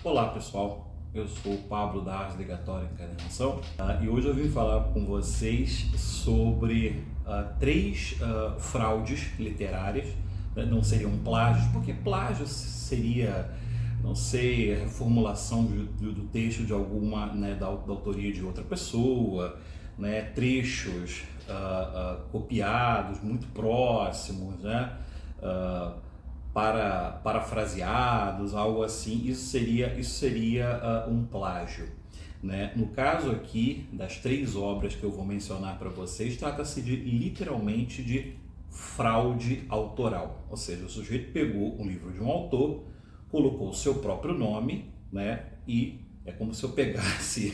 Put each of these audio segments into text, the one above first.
Olá pessoal, eu sou o Pablo da Ars Ligatória Encadernação e hoje eu vim falar com vocês sobre três fraudes literárias, né? Não seriam plágios, porque plágio seria, não sei, a reformulação do texto de alguma, né, da autoria de outra pessoa, né, trechos copiados, muito próximos, né, parafraseados, algo assim. Isso seria um plágio, né? No caso aqui das três obras que eu vou mencionar para vocês, trata-se literalmente de fraude autoral, ou seja, o sujeito pegou um livro de um autor, colocou o seu próprio nome, né? E é como se eu pegasse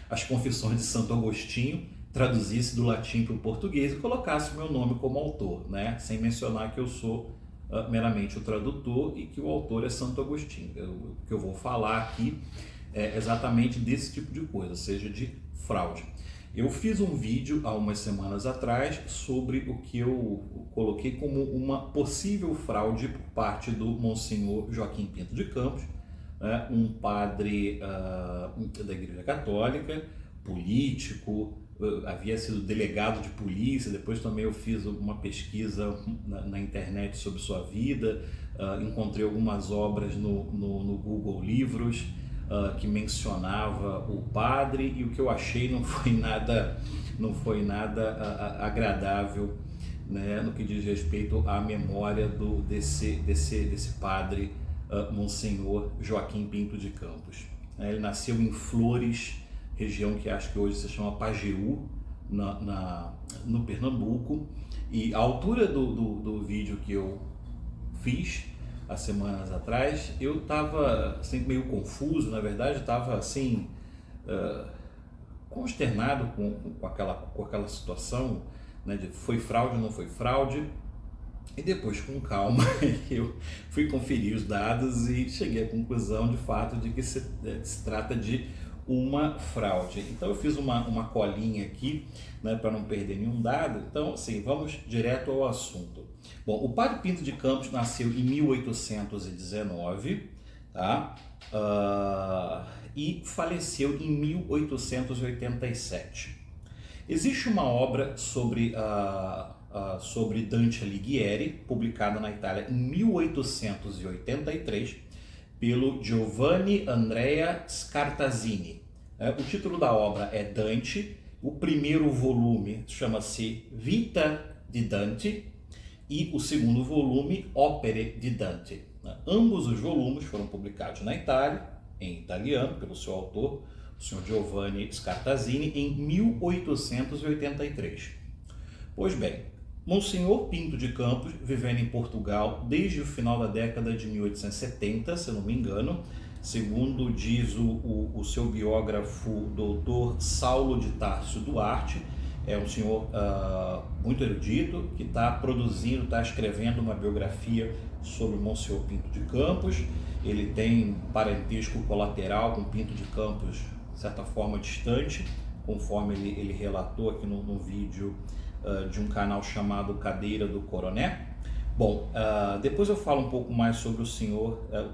as Confissões de Santo Agostinho, traduzisse do latim para o português e colocasse o meu nome como autor, né? Sem mencionar que eu sou meramente o tradutor e que o autor é Santo Agostinho. O que eu vou falar aqui é exatamente desse tipo de coisa, ou seja, de fraude. Eu fiz um vídeo há umas semanas atrás sobre o que eu coloquei como uma possível fraude por parte do Monsenhor Joaquim Pinto de Campos, um padre da Igreja Católica, político, havia sido delegado de polícia. Depois também eu fiz uma pesquisa na internet sobre sua vida, encontrei algumas obras no Google Livros que mencionava o padre, e o que eu achei não foi nada agradável, né, no que diz respeito à memória desse padre, Monsenhor Joaquim Pinto de Campos. Ele nasceu em Flores, região que acho que hoje se chama Pajeú, no Pernambuco, e a altura do vídeo que eu fiz há semanas atrás, eu estava assim, meio confuso, na verdade, estava assim, consternado com aquela situação, né, de foi fraude ou não foi fraude. E depois, com calma, eu fui conferir os dados e cheguei à conclusão, de fato, de que se trata de uma fraude. Então eu fiz uma colinha aqui, né, para não perder nenhum dado. Então, assim, vamos direto ao assunto. Bom, o padre Pinto de Campos nasceu em 1819, tá? E faleceu em 1887. Existe uma obra sobre Dante Alighieri, publicada na Itália em 1883, pelo Giovanni Andrea Scartazzini. O título da obra é Dante, o primeiro volume chama-se Vita di Dante e o segundo volume Opere di Dante. Ambos os volumes foram publicados na Itália, em italiano, pelo seu autor, o senhor Giovanni Scartazzini, em 1883. Pois bem, Monsenhor Pinto de Campos, vivendo em Portugal desde o final da década de 1870, se eu não me engano, segundo diz o seu biógrafo, doutor Saulo de Tarso Duarte, é um senhor muito erudito, que está escrevendo uma biografia sobre Monsenhor Pinto de Campos. Ele tem parentesco colateral com Pinto de Campos, de certa forma distante, conforme ele relatou aqui no vídeo de um canal chamado Cadeira do Coroné. Bom, depois eu falo um pouco mais sobre o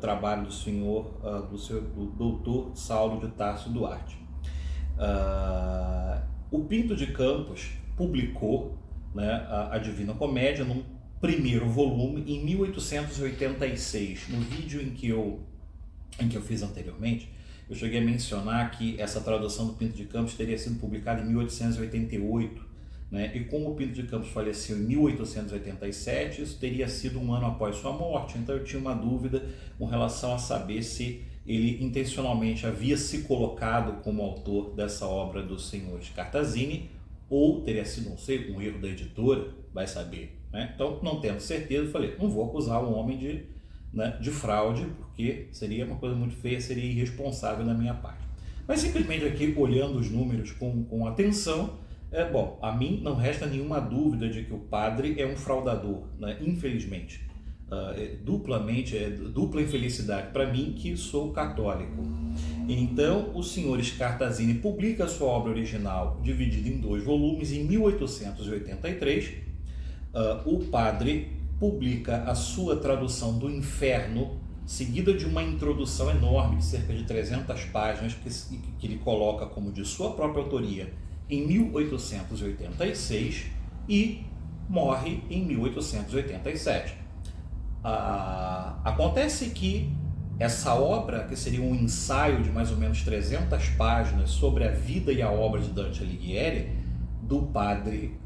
trabalho do senhor, do doutor Saulo de Tarso Duarte. O Pinto de Campos publicou, né, a Divina Comédia num primeiro volume em 1886. No vídeo em que eu fiz anteriormente, eu cheguei a mencionar que essa tradução do Pinto de Campos teria sido publicada em 1888, né? E como o Pinto de Campos faleceu em 1887, isso teria sido um ano após sua morte. Então eu tinha uma dúvida com relação a saber se ele intencionalmente havia se colocado como autor dessa obra do senhor Scartazzini, ou teria sido, não sei, um erro da editora, vai saber, né? Então, não tendo certeza, falei, não vou acusar um homem de fraude, porque seria uma coisa muito feia, seria irresponsável da minha parte. Mas simplesmente aqui, olhando os números com atenção, bom, a mim não resta nenhuma dúvida de que o padre é um fraudador, né? Infelizmente. Dupla infelicidade para mim, que sou católico. Então, o senhor Scartazzini publica sua obra original, dividida em 2 volumes, em 1883. O padre publica a sua tradução do Inferno, seguida de uma introdução enorme de cerca de 300 páginas que ele coloca como de sua própria autoria em 1886 e morre em 1887. Acontece que essa obra, que seria um ensaio de mais ou menos 300 páginas sobre a vida e a obra de Dante Alighieri, do padre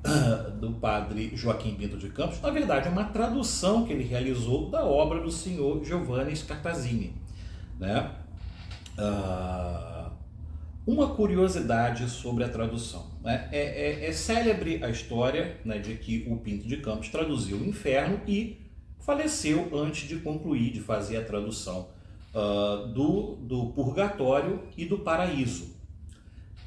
Joaquim Pinto de Campos, na verdade é uma tradução que ele realizou da obra do senhor Giovanni Scartazzini, né? Uma curiosidade sobre a tradução, né? É célebre a história, né, de que o Pinto de Campos traduziu o Inferno e faleceu antes de concluir, de fazer a tradução do Purgatório e do Paraíso.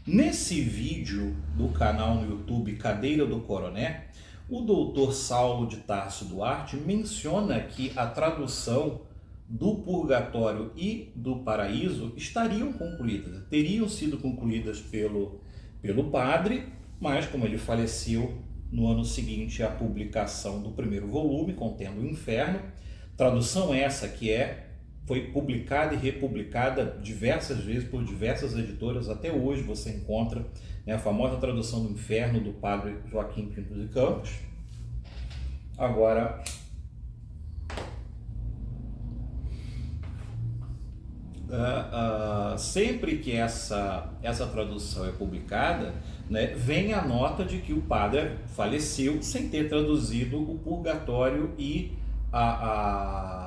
Nesse vídeo do canal no YouTube Cadeira do Coroné, o doutor Saulo de Tarso Duarte menciona que a tradução do Purgatório e do Paraíso estariam concluídas, teriam sido concluídas pelo padre, mas como ele faleceu no ano seguinte à publicação do primeiro volume, contendo o Inferno, tradução essa que foi publicada e republicada diversas vezes por diversas editoras, até hoje você encontra, né, a famosa tradução do Inferno do padre Joaquim Pinto de Campos. Agora, sempre que essa tradução é publicada, né, vem a nota de que o padre faleceu sem ter traduzido o Purgatório e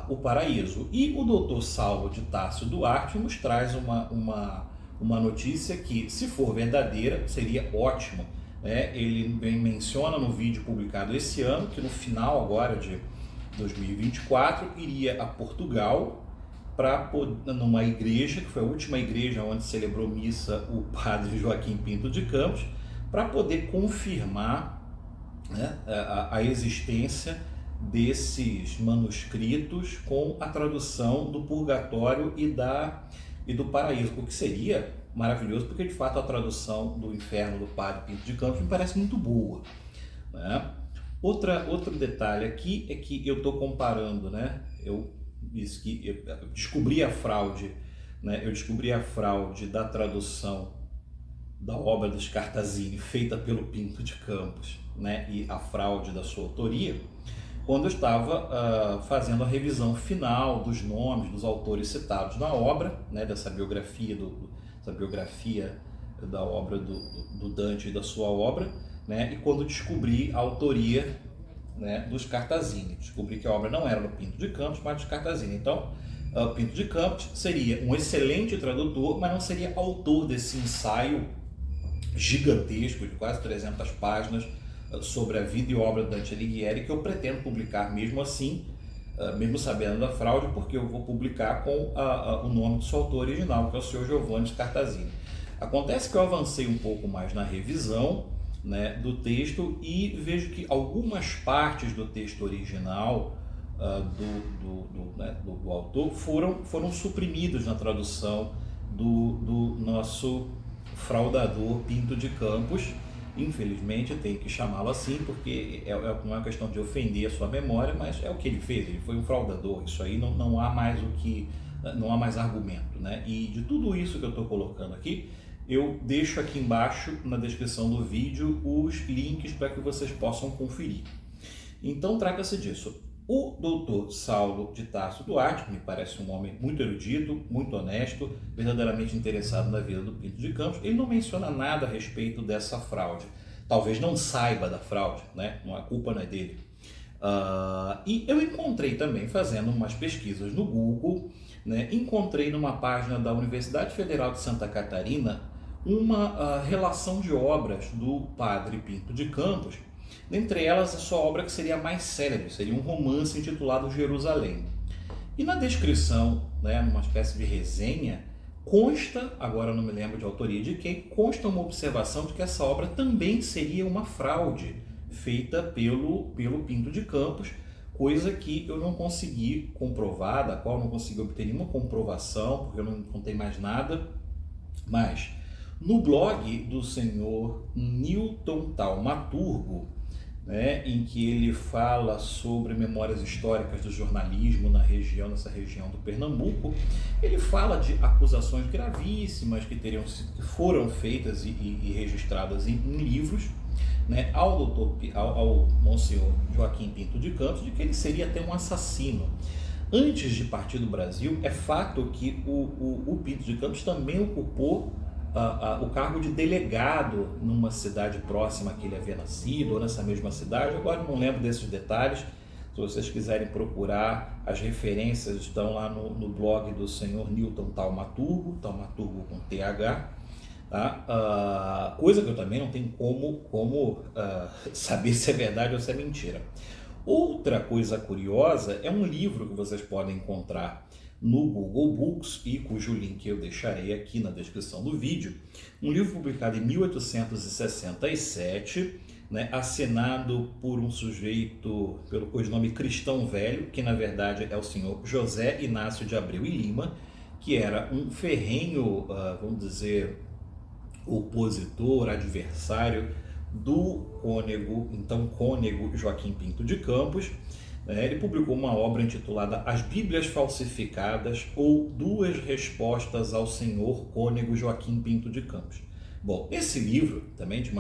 o Paraíso. E o doutor Saulo de Tarso Duarte nos traz uma notícia que, se for verdadeira, seria ótimo, né? Ele menciona no vídeo publicado esse ano que no final agora de 2024 iria a Portugal numa igreja, que foi a última igreja onde celebrou missa o padre Joaquim Pinto de Campos, para poder confirmar, né, a existência desses manuscritos com a tradução do Purgatório e do Paraíso, o que seria maravilhoso, porque de fato a tradução do Inferno do padre Pinto de Campos me parece muito boa, né? Outro detalhe aqui é que eu estou comparando, né? Eu descobri a fraude, né? Eu descobri a fraude da tradução da obra do Scartazzini feita pelo Pinto de Campos, né? E a fraude da sua autoria, quando eu estava fazendo a revisão final dos nomes dos autores citados na obra, né? Dessa biografia da obra do Dante e da sua obra, né? E quando descobri a autoria, né, do Scartazzini, descobri que a obra não era do Pinto de Campos, mas do Scartazzini. Então, Pinto de Campos seria um excelente tradutor, mas não seria autor desse ensaio gigantesco de quase 300 páginas sobre a vida e obra de Dante Alighieri, que eu pretendo publicar mesmo assim, mesmo sabendo da fraude, porque eu vou publicar com o nome do seu autor original, que é o senhor Giovanni Scartazzini. Acontece que eu avancei um pouco mais na revisão, né, do texto e vejo que algumas partes do texto original do autor foram suprimidas na tradução do nosso fraudador Pinto de Campos. Infelizmente tem que chamá-lo assim, porque não é uma questão de ofender a sua memória, mas é o que ele fez, ele foi um fraudador. Isso aí não há mais argumento, né? E de tudo isso que eu estou colocando aqui, eu deixo aqui embaixo na descrição do vídeo os links para que vocês possam conferir. Então trata-se disso. O doutor Saulo de Tarso Duarte, que me parece um homem muito erudito, muito honesto, verdadeiramente interessado na vida do Pinto de Campos, ele não menciona nada a respeito dessa fraude. Talvez não saiba da fraude, né? A culpa não é dele. E eu encontrei também, fazendo umas pesquisas no Google, né, encontrei numa página da Universidade Federal de Santa Catarina uma relação de obras do padre Pinto de Campos, dentre elas a sua obra que seria mais célebre, seria um romance intitulado Jerusalém. E na descrição, né, numa espécie de resenha, consta, agora não me lembro de autoria de quem, consta uma observação de que essa obra também seria uma fraude feita pelo Pinto de Campos, coisa que eu não consegui comprovar, da qual eu não consegui obter nenhuma comprovação, porque eu não encontrei mais nada. Mas no blog do senhor Newton Taumaturgo, né, em que ele fala sobre memórias históricas do jornalismo na região, nessa região do Pernambuco. Ele fala de acusações gravíssimas que foram feitas e registradas em livros, né, ao Monsenhor Joaquim Pinto de Campos, de que ele seria até um assassino. Antes de partir do Brasil, é fato que o Pinto de Campos também ocupou o cargo de delegado numa cidade próxima que ele havia nascido, ou nessa mesma cidade. Agora não lembro desses detalhes. Se vocês quiserem procurar, as referências estão lá no blog do senhor Newton Taumaturgo com TH. Tá? Coisa que eu também não tenho como saber se é verdade ou se é mentira. Outra coisa curiosa é um livro que vocês podem encontrar no Google Books e cujo link eu deixarei aqui na descrição do vídeo. Um livro publicado em 1867, né, assinado por um sujeito pelo codinome Cristão Velho, que na verdade é o senhor José Inácio de Abreu e Lima, que era um ferrenho, vamos dizer, opositor, adversário do cônego Joaquim Pinto de Campos. Ele publicou uma obra intitulada As Bíblias Falsificadas, ou Duas Respostas ao Senhor Cônego Joaquim Pinto de Campos. Bom, esse livro, também de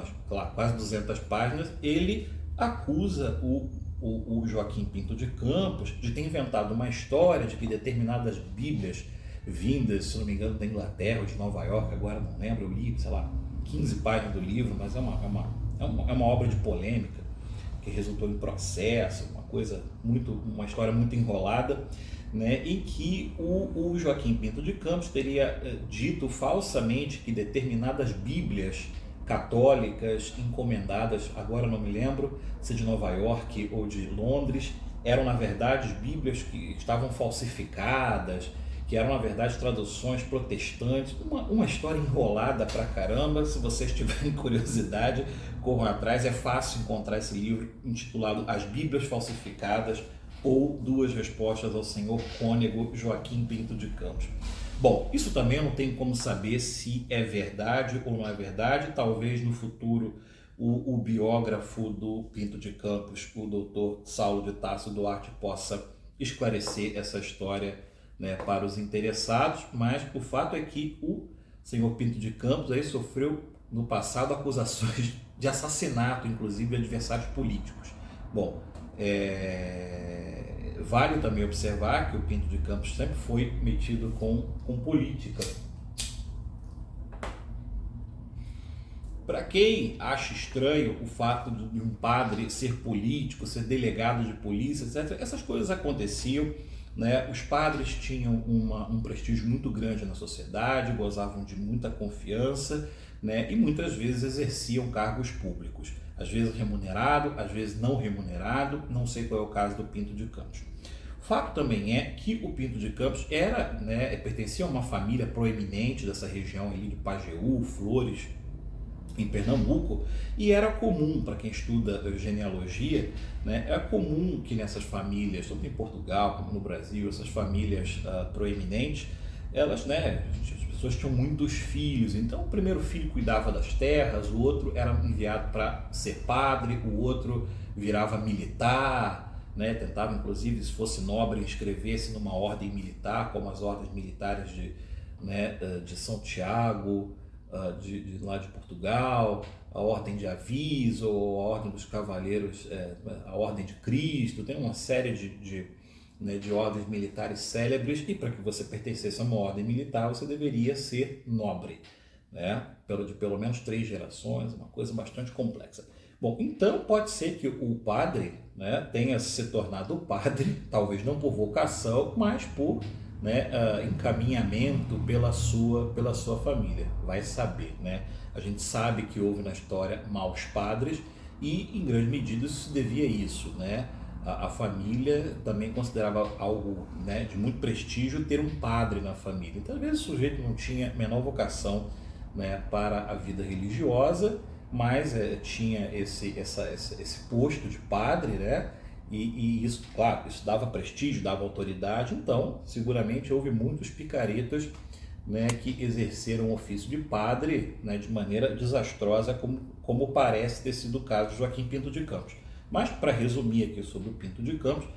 quase 200 páginas, ele acusa o Joaquim Pinto de Campos de ter inventado uma história de que determinadas Bíblias vindas, se não me engano, da Inglaterra ou de Nova York, agora não lembro, eu li, sei lá, 15 páginas do livro, mas é uma obra de polêmica que resultou em processo, uma história muito enrolada, né, em que o Joaquim Pinto de Campos teria dito falsamente que determinadas Bíblias católicas encomendadas, agora não me lembro se de Nova York ou de Londres, eram na verdade Bíblias que estavam falsificadas, que eram na verdade traduções protestantes, uma história enrolada pra caramba. Se vocês tiverem curiosidade, corram atrás, é fácil encontrar esse livro intitulado As Bíblias Falsificadas, ou Duas Respostas ao Senhor Cônego Joaquim Pinto de Campos. Bom, isso também eu não tenho como saber se é verdade ou não é verdade. Talvez no futuro o biógrafo do Pinto de Campos, o doutor Saulo de Tarso Duarte, possa esclarecer essa história, né, para os interessados, mas o fato é que o senhor Pinto de Campos aí sofreu no passado acusações de assassinato, inclusive de adversários políticos. Bom, vale também observar que o Pinto de Campos sempre foi metido com política. Para quem acha estranho o fato de um padre ser político, ser delegado de polícia, etc., essas coisas aconteciam, né? Os padres tinham um prestígio muito grande na sociedade, gozavam de muita confiança, né? E muitas vezes exerciam cargos públicos, às vezes remunerado, às vezes não remunerado. Não sei qual é o caso do Pinto de Campos. O fato também é que o Pinto de Campos pertencia a uma família proeminente dessa região ali de Pajeú, Flores, em Pernambuco, e era comum, para quem estuda genealogia, né, é comum que nessas famílias, tanto em Portugal como no Brasil, essas famílias proeminentes, elas, né, as pessoas tinham muitos filhos. Então o primeiro filho cuidava das terras, o outro era enviado para ser padre, o outro virava militar, né, tentava inclusive, se fosse nobre, inscrever-se numa ordem militar, como as ordens militares de São Tiago, lá de Portugal, a Ordem de Aviso, ou a Ordem dos Cavaleiros, a Ordem de Cristo. Tem uma série de ordens militares célebres, e para que você pertencesse a uma ordem militar, você deveria ser nobre, né? De pelo menos 3 gerações, uma coisa bastante complexa. Bom, então pode ser que o padre, né, tenha se tornado padre, talvez não por vocação, mas por encaminhamento pela sua família, vai saber, né? A gente sabe que houve na história maus padres, e em grande medida isso se devia a isso, né? A família também considerava algo, né, de muito prestígio ter um padre na família. Então às vezes o sujeito não tinha a menor vocação, né, para a vida religiosa, mas tinha esse posto de padre, né? E isso, claro, isso dava prestígio, dava autoridade. Então seguramente houve muitos picaretas, né, que exerceram o ofício de padre, né, de maneira desastrosa, como parece ter sido o caso de Joaquim Pinto de Campos. Mas, para resumir aqui sobre o Pinto de Campos,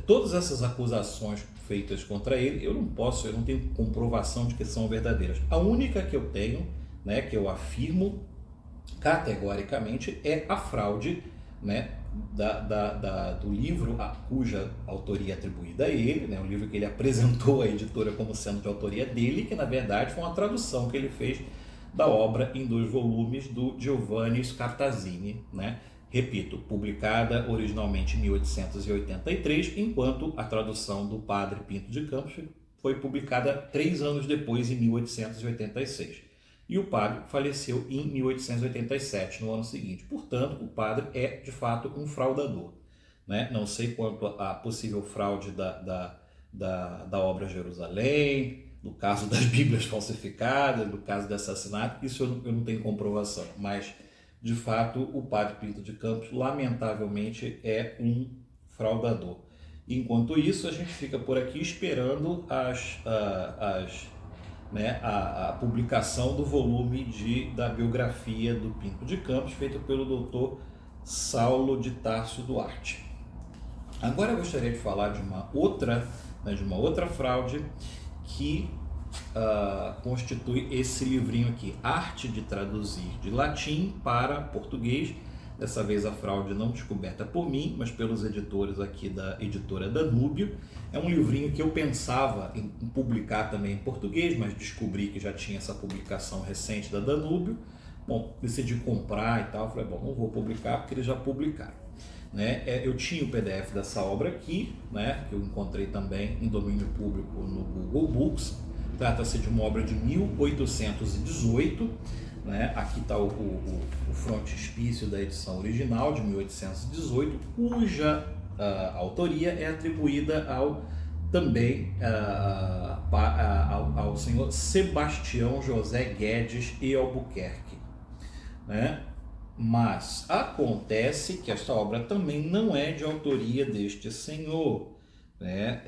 todas essas acusações feitas contra ele, eu não tenho comprovação de que são verdadeiras. A única que eu tenho, né, que eu afirmo categoricamente, é a fraude, né, do livro cuja autoria é atribuída a ele, né, o livro que ele apresentou à editora como sendo de autoria dele, que na verdade foi uma tradução que ele fez da obra em 2 volumes do Giovanni Scartazzini, né? Repito, publicada originalmente em 1883, enquanto a tradução do Padre Pinto de Campos foi publicada 3 anos depois, em 1886. E o padre faleceu em 1887, no ano seguinte. Portanto, o padre é, de fato, um fraudador, né? Não sei quanto à possível fraude da obra Jerusalém, no caso das Bíblias falsificadas, no caso de assassinato, isso eu não tenho comprovação, mas, de fato, o padre Pinto de Campos, lamentavelmente, é um fraudador. Enquanto isso, a gente fica por aqui esperando a publicação do volume da biografia do Pinto de Campos, feito pelo Dr. Saulo de Tarso Duarte. Agora eu gostaria de falar de uma outra fraude que constitui esse livrinho aqui, Arte de Traduzir de Latim para Português. Dessa vez a fraude não descoberta por mim, mas pelos editores aqui da editora Danúbio. É um livrinho que eu pensava em publicar também em português, mas descobri que já tinha essa publicação recente da Danúbio. Bom, decidi comprar e tal, falei, bom, não vou publicar porque eles já publicaram, né? Eu tinha o PDF dessa obra aqui, né, que eu encontrei também em domínio público no Google Books. Trata-se de uma obra de 1818, né? Aqui está o frontispício da edição original de 1818, cuja autoria é atribuída ao senhor Sebastião José Guedes e Albuquerque, né? Mas acontece que esta obra também não é de autoria deste senhor, né?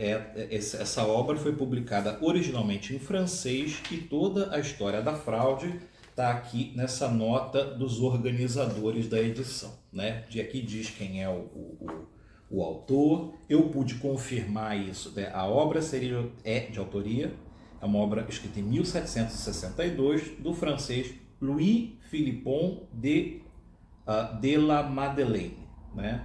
Essa obra foi publicada originalmente em francês e toda a história da fraude está aqui nessa nota dos organizadores da edição, né? De aqui diz quem é o autor. Eu pude confirmar isso, né? A obra é de autoria, é uma obra escrita em 1762 do francês Louis Philippon de la Madeleine, né?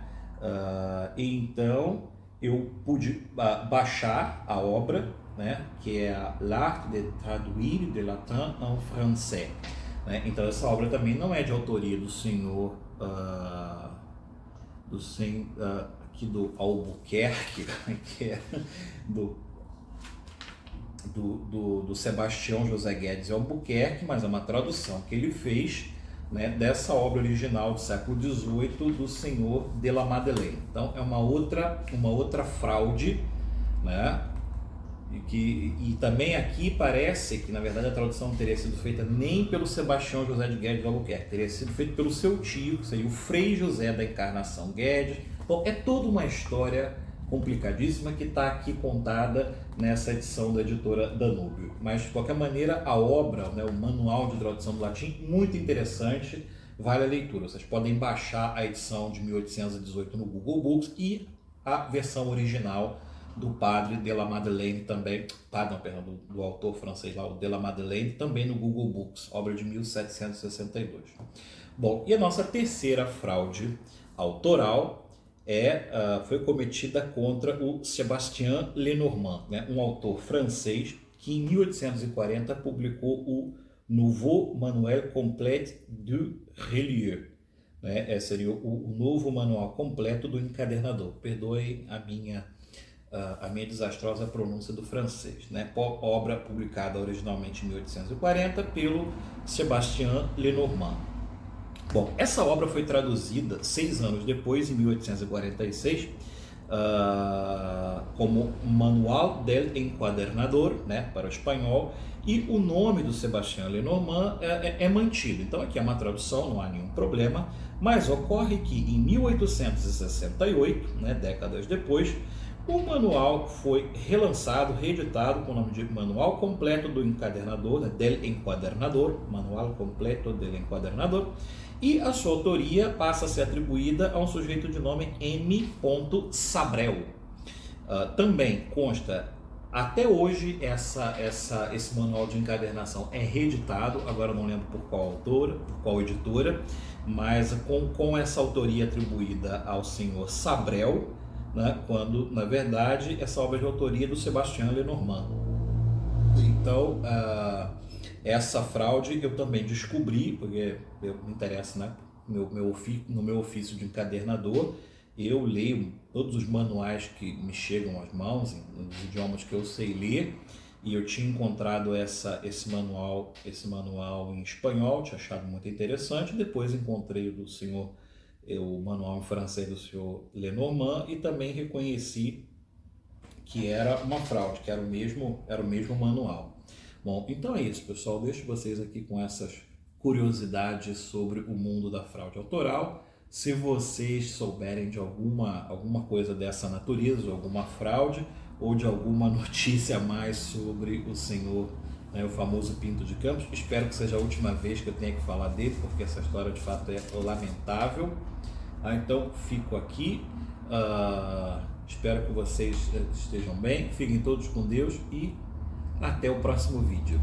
Então eu pude baixar a obra, né? Que é L'Art de Traduire de Latin en Français, né? Então essa obra também não é de autoria do senhor aqui do Albuquerque, que é do Sebastião José Guedes Albuquerque, mas é uma tradução que ele fez, né, dessa obra original do século XVIII do senhor de la Madeleine. Então é uma outra fraude, né? E também aqui parece que, na verdade, a tradução não teria sido feita nem pelo Sebastião José de Guedes Albuquerque, teria sido feita pelo seu tio, que seria o Frei José da Encarnação Guedes. Bom, é toda uma história complicadíssima que está aqui contada nessa edição da editora Danúbio. Mas, de qualquer maneira, a obra, né, o manual de tradução do latim, muito interessante, vale a leitura. Vocês podem baixar a edição de 1818 no Google Books e a versão original do padre de la Madeleine também, do autor francês lá, o de la Madeleine, também no Google Books, obra de 1762. Bom, e a nossa terceira fraude autoral foi cometida contra o Sébastien Lenormand, né, um autor francês que em 1840 publicou o Nouveau Manuel Complet du Relieu, né, seria o novo manual completo do encadernador. Perdoem a minha desastrosa pronúncia do francês, né? Obra publicada originalmente em 1840 pelo Sébastien Lenormand. Bom, essa obra foi traduzida 6 anos depois, em 1846, como Manual del Enquadernador, né, para o espanhol, e o nome do Sébastien Lenormand é mantido. Então aqui é uma tradução, não há nenhum problema, mas ocorre que em 1868, né, décadas depois, O manual foi relançado, reeditado com o nome de Manual Completo do Encadernador, né, del Enquadernador, Manual Completo del Enquadernador, e a sua autoria passa a ser atribuída a um sujeito de nome M. Sabrel. Também consta, até hoje, esse manual de encadernação é reeditado, agora eu não lembro por qual autora, por qual editora, mas com essa autoria atribuída ao senhor Sabrel, né, quando, na verdade, essa obra é de autoria do Sebastião Lenormand. Então, essa fraude eu também descobri, porque eu me interesso, né, no meu ofício de encadernador, eu leio todos os manuais que me chegam às mãos, nos idiomas que eu sei ler, e eu tinha encontrado esse manual em espanhol, tinha achado muito interessante, depois encontrei o manual em francês do senhor Lenormand e também reconheci que era uma fraude, que era o mesmo manual. Bom, então é isso, pessoal. Deixo vocês aqui com essas curiosidades sobre o mundo da fraude autoral. Se vocês souberem de alguma coisa dessa natureza, alguma fraude ou de alguma notícia a mais sobre o senhor, né, o famoso Pinto de Campos, espero que seja a última vez que eu tenha que falar dele, porque essa história de fato é lamentável. Então fico aqui. Espero que vocês estejam bem, fiquem todos com Deus e até o próximo vídeo.